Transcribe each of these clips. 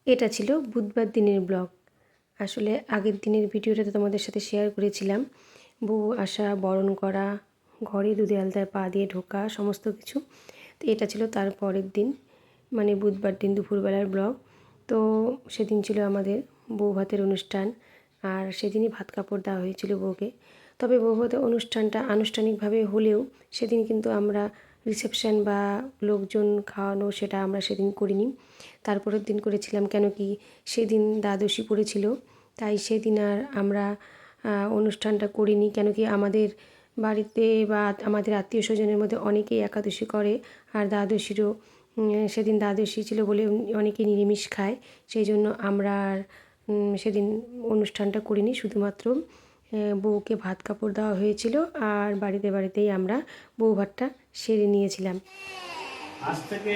এটা ছিল বুধবার দিনের ব্লগ। আসলে আগের দিনের ভিডিওটাতে তোমাদের সাথে শেয়ার করেছিলাম বউ আসা, বরণ করা, ঘরে দুধে আলতায় পা দিয়ে ঢোকা, সমস্ত কিছু। তো এটা ছিল তার পরের দিন, মানে বুধবার দিন দুপুরবেলার ব্লগ। তো সেদিন ছিল আমাদের বউ ভাতের অনুষ্ঠান, আর সেদিনই ভাত কাপড় দেওয়া হয়েছিল বউকে। তবে বউ ভাতের অনুষ্ঠানটা আনুষ্ঠানিকভাবে হলেও সেদিন কিন্তু আমরা রিসেপশন বা লোকজন খাওয়ানো সেটা আমরা সেদিন করিনি। তারপরের দিন করেছিলাম, কেন কি সেদিন দ্বাদশী পড়েছিল, তাই সেদিন আর আমরা অনুষ্ঠানটা করিনি। কেন কি আমাদের বাড়িতে বা আমাদের আত্মীয় স্বজনের মধ্যে অনেকেই একাদশী করে, আর দ্বাদশীরও সেদিন দ্বাদশী ছিল বলে অনেকেই নিরামিষ খায়। সেই জন্য আমরা আর সেদিন অনুষ্ঠানটা করিনি। শুধুমাত্র বউকে ভাত কাপড় দেওয়া হয়েছিল, আর বাড়িতে বাড়িতেই আমরা বউ ভাতটা সেরে নিয়েছিলাম। আজ থেকে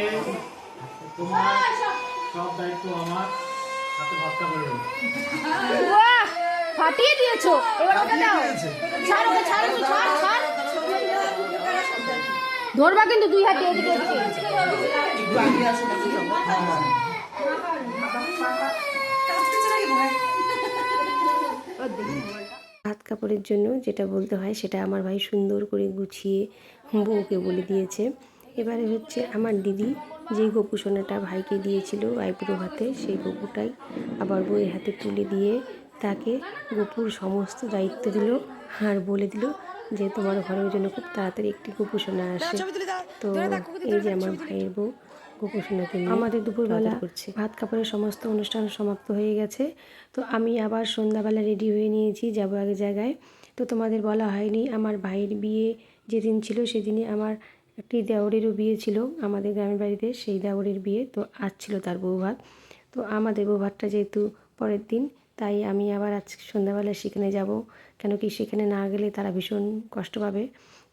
তোমার সব দায়িত্ব আমার হাতে ভাত কাপড়। বাহ, ফাটিয়ে দিয়েছো। এবার ওটা দাও। ছাড়ো ছাড়ো ছাড় ছাড়। ধরবা কিন্তু দুই হাতে এদিকে এদিকে। ভাত কাপড়ের জন্য যেটা বলতে হয় সেটা আমার ভাই সুন্দর করে গুছিয়ে বউকে বলে দিয়েছে। এবারে হচ্ছে আমার দিদি যে গোপু সোনাটা ভাইকে দিয়েছিল আইবুড়ো ভাতে, সেই গোপুটাই আবার বউয়ের হাতে তুলে দিয়ে তাকে গোপুর সমস্ত দায়িত্ব দিল, আর বলে দিল যে তোমার ঘরের জন্য খুব তাড়াতাড়ি একটি গোপু সোনা আসে। তো এই যে আমার ভাইয়ের বউ গোপু সোনাকে নিয়ে আমাদের দুপুরবেলা করছে। ভাত কাপড়ের সমস্ত অনুষ্ঠান সমাপ্ত হয়ে গেছে। তো আমি আবার সন্ধ্যাবেলা রেডি হয়ে নিয়েছি, যাবো আগে জায়গায়। তো তোমাদের বলা হয়নি, আমার ভাইয়ের বিয়ে যেদিন ছিল সেদিনই আমার একটি দেওরেরও বিয়ে ছিল আমাদের গ্রামের বাড়িতে, সেই দেওরের বিয়ে। তো আজ ছিল তার বউ ভাত। তো আমাদের বউ ভাতটা যেহেতু পরের দিন, তাই আমি আবার আজ সন্ধ্যাবেলা সেখানে যাব। কেন কি সেখানে না গেলে তারা ভীষণ কষ্ট পাবে।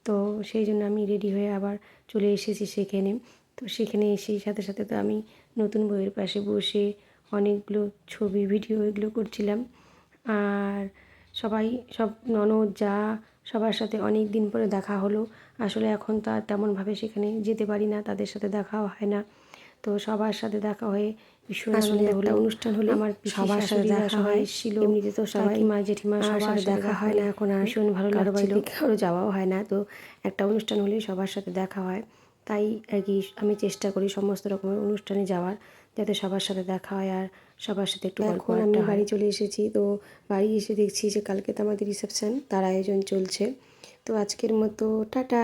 তো সেই জন্য আমি রেডি হয়ে আবার চলে এসেছি সেখানে। তো সেখানে এসেই সাথে সাথে তো আমি নতুন বউয়ের পাশে বসে অনেকগুলো ছবি ভিডিও এগুলো করছিলাম। আর সব ননদ যা সবার সাথে অনেক দিন পরে দেখা হলো। আসলে এখন তো আর তেমনভাবে সেখানে যেতে পারি না, তাদের সাথে দেখাও হয় না। তো সবার সাথে দেখা হয়ে ভীষণ আনন্দ হলো। অনুষ্ঠান হলে আমার সবার সাথে দেখা হয় ছিল। এমনিতে তো সবাই মা জেঠিমা সবার সাথে দেখা হয় না এখন, আর ভীষণ ভালো লাগছিল। কারো যাওয়াও হয় না, তো একটা অনুষ্ঠান হলেই সবার সাথে দেখা হয়। তাই আর কি আমি চেষ্টা করি সমস্ত রকমের অনুষ্ঠানে যাওয়ার, যাতে সবার সাথে দেখা হয় আর সবার সাথে একটু গল্প। এখন আমি বাড়ি চলে এসেছি। তো বাড়ি এসে দেখছি যে কালকে তো আমাদের রিসেপশন, তার আয়োজন চলছে। তো আজকের মতো টাটা।